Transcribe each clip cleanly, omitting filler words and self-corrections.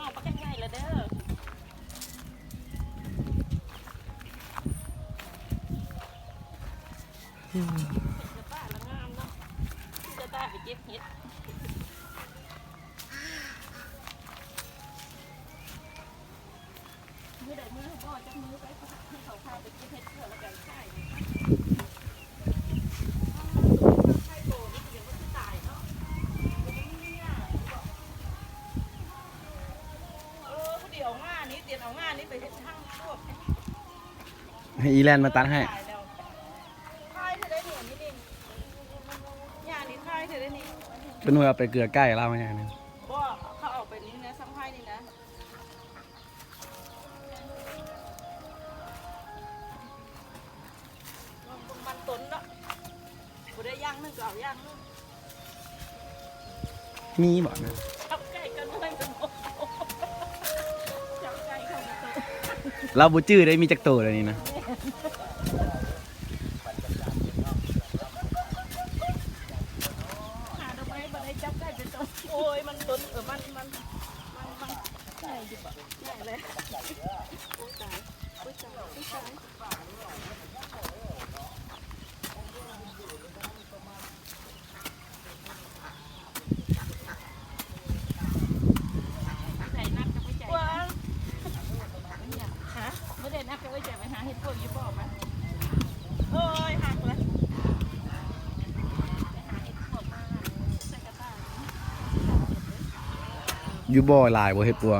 องปลาแค่ง่ายเลยเด้อจะตาละงามเนาะจะตาไปเก็บเห็ดมือใดมือเขาบอกจะมือไปให้เขาพาไปเก็บเห็ดเพื่อแล้วกันใช่ให้อีแลนด์มาตัดให้เป็นหน่วยเอาไปเกลือใกล้เล่ามาอย่างนึงบ่เขาออกไปนี้นะซ้ำไพ่นี่นะมันต้นเนาะบ่ได้ย่างนึงก็เอาย่างนึงมีบ่นะจับไก่กันเลยจับไก่เข้ามาตัวเราบูจื้อได้มีจักโตเลยนี่นะโอ้ยมันต้นมันใช่ดิบะใช่เลยโอ้ตายโอ้ตายโอ้ตายใส่นักจะไปจ่ายฮะไม่ได้นักจะไปจ่ายไปหาเห็ดพวกยี่ปอบไหมโอ้ยหักเลยอยู่บ่อลายบ่เฮ็ดปัว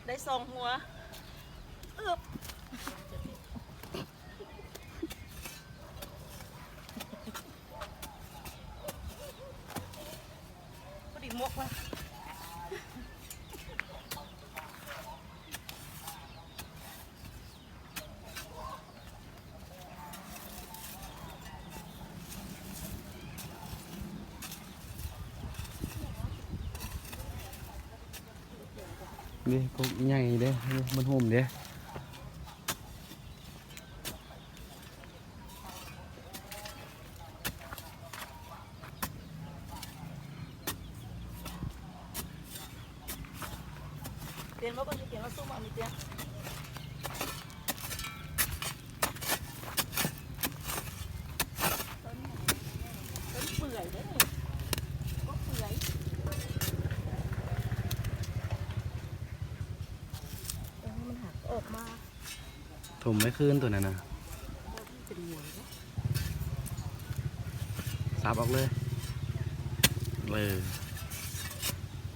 ได้สองหัวพอดีมกว่ะเด้พวกใหญ่เด้มันห่มเด้เตียนว่าก็จะเตียนว่าสู้มามีเตียนต้นเปื่อยเด้ก็เปื่อยมันหักออกมาถมไม่ขึ้นตัวนั้นนะซับออกเลย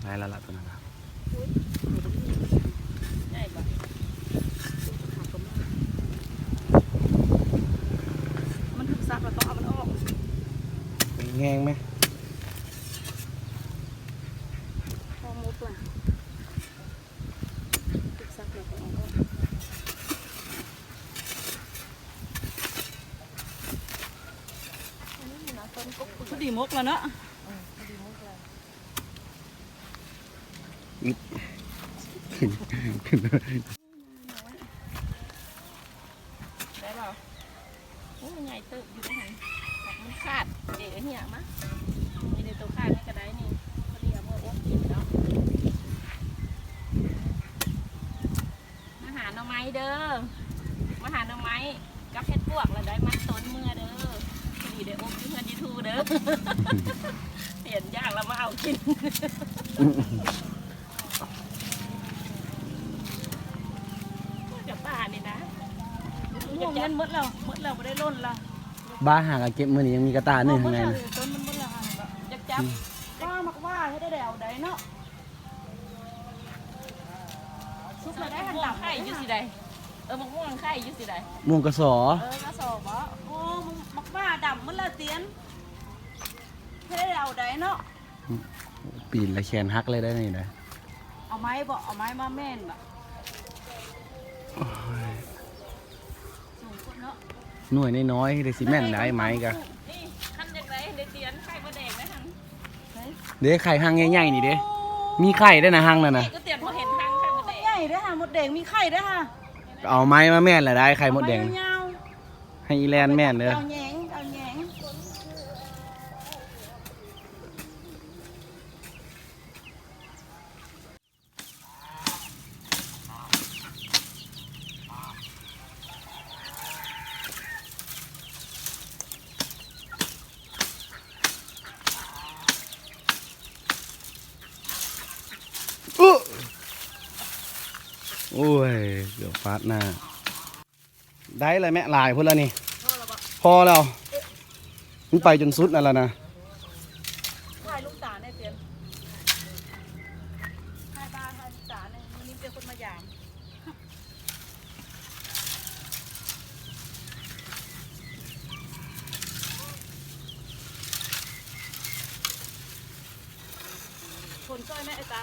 ได้ละตัวนั้นนะมันถึงซับแล้วต้องเอามันออกแห้งไหมพอมุดเลยถึงซับแล้วต้องเอาออกพอดีมุกแล้วเนาะได้เปล่าโอ้ยใหญ่ตึกอยู่ที่ไหนมันขาดเดี๋ยวเหี้ยมั้ยมีในตัวขาดนี่ก็ได้นี่พอดีเอาเมื่อโอ๊กกินแล้วมาหาหน่อไม้เด้อมาหาหน่อไม้กับเห็ดพวกแล้วได้มัดต้นเมื่อเด้อพอดีได้โอ๊ก เปลี่ยนยากแล้วมาเอากินกับป้านี่นะม่วงเงินหมดแล้วไม่ได้ล้นแล้ว บ้าหากะเก็บมื้อนี้ยังมีกระตาหนึงข้างในนะ ต้นมันหมดแล้วจับป้ามักว่าให้ได้แดวได้เนาะซุปมาได้หันหลังไข่อยู่สิใดมักม่วงไข่อยู่สิใด ม่วงกระสอก ระสอบบ่โอ้มักว่าดำมันละเตียนให้ได้แดวได้เนาะ ปีนและแขนหักเลยได้นี่นะ เอาไม้บ่เอาไม้มาแม่นบ่สูงคนเนาะ หน่วยน้อยๆได้สิแม่นได้ไหมกะ นี่ขั้นจากไหนได้เตียนไข่มาแดงได้ทัง เด้ไข่หางใหญ่ๆนี่เด้มีไข่ด้วยนะหางนั่นน่ะ ก็เตียนพอเห็นทางไข่มาแดงใหญ่ได้ค่ะมดแดงมีไข่ได้ค่ะ เอาไม้มาแม่นละได้ไข่มดแดง ยาว ให้อีแลนแม่นเด้อ เอาแหงเอาแหงโอ้ยเกือบฟาดหน้าได้เลยแม่ลายพุ่นแล้วนี่พอแล้วมันไปจนสุดนั่นแล้วนะ ถ่ายลูกสาวเนี่ยเตียนถ่ายบ้านถ่ายลูกสาวเนี่ยมีเป็นคนมายามคนก้อยแม่ไอ้ตา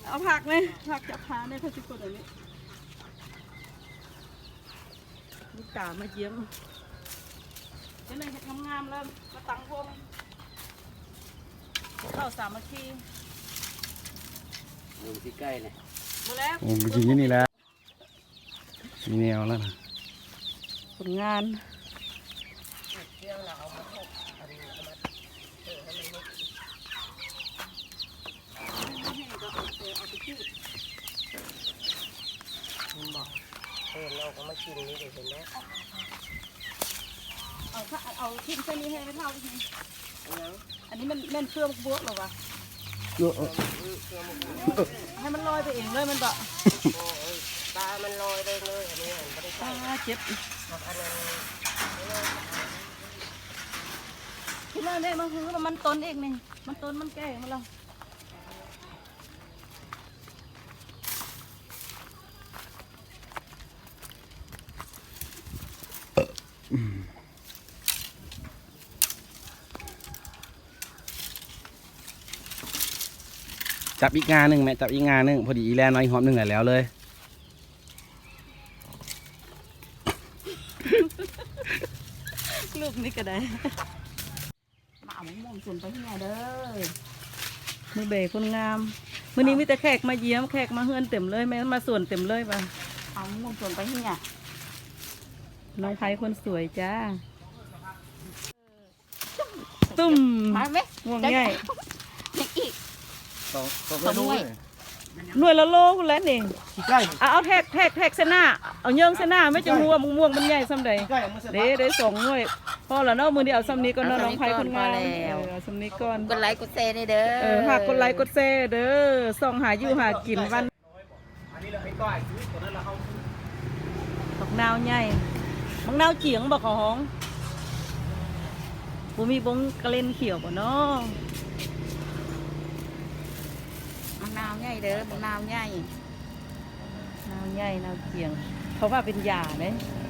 เอาผักไหมผักจับพาในพลาสติกแบบนี้ลูกตามาเยี่ยมจะเลยเห็ดงามๆแล้วมาตั้งวงเข้าสามัคคี อยู่ที่ใกล้เลย มาแล้ว โอ้ไปกินที่นี่แล้วมีแนวแล้วนะ ผลงานเราก็มากินนี่เดี๋ยวเห็นไหม เอาทิ้งเส้นนี้ให้ไม่เท่าทีอันนี้มันเชื่อมบวกหรอวะให้มันลอยไปเองเลยมันต่อ ตามันลอยได้เลยอันนี้ไม่ได้ใส่ เจ็บ อันนั้น ที่นั่นเนี่ยมันคือมันต้นเองนี่มันต้นมันแก่มาแล้วจับอีกงานหนึ่งแม่จับอีกงานหนึ่งพอดีอีแลนมาอีกหอมหนึ่งแล้วเลย ลูกนี่ก็ได้มาเอาม่วงส่วนไปที่ไหนเด้อมือเบย์คนงามมื้อนี้มีแต่แขกมาเยี่ยมแขกมาเฮือนเต็มเลยแม่มาส่วนเต็มเลยป่ะเอาม่วงส่วนไปที่ไหนน้องไทยคนสวยจ้าตุ้มมาไหมม่วงใหญ่อีกหน่วยละโลคุณแล้วนี่ ใกล้ เอาแทกเสนาเอาเยื่อเสนาไม่จะหัวม่วงมันใหญ่ซ้ำใดได้สองหน่วยพอแล้วเนาะมือเดียวซ้ำนี้ก็น้องไผ่คนงามซ้ำนี้ก่อน กดไลค์กดแชร์นี่เด้อ หากกดไลค์กดแชร์เด้อส่องหาอยู่หากินวันบักนาวใหญ่บักนาวเฉียงบักหองบ่มีบงกระเลนเขียวบ่เนาะ มะนาวใหญ่เด้อมะนาวใหญ่ นาวใหญ่นาวเฉียงเขาว่าเป็นยาเลย เ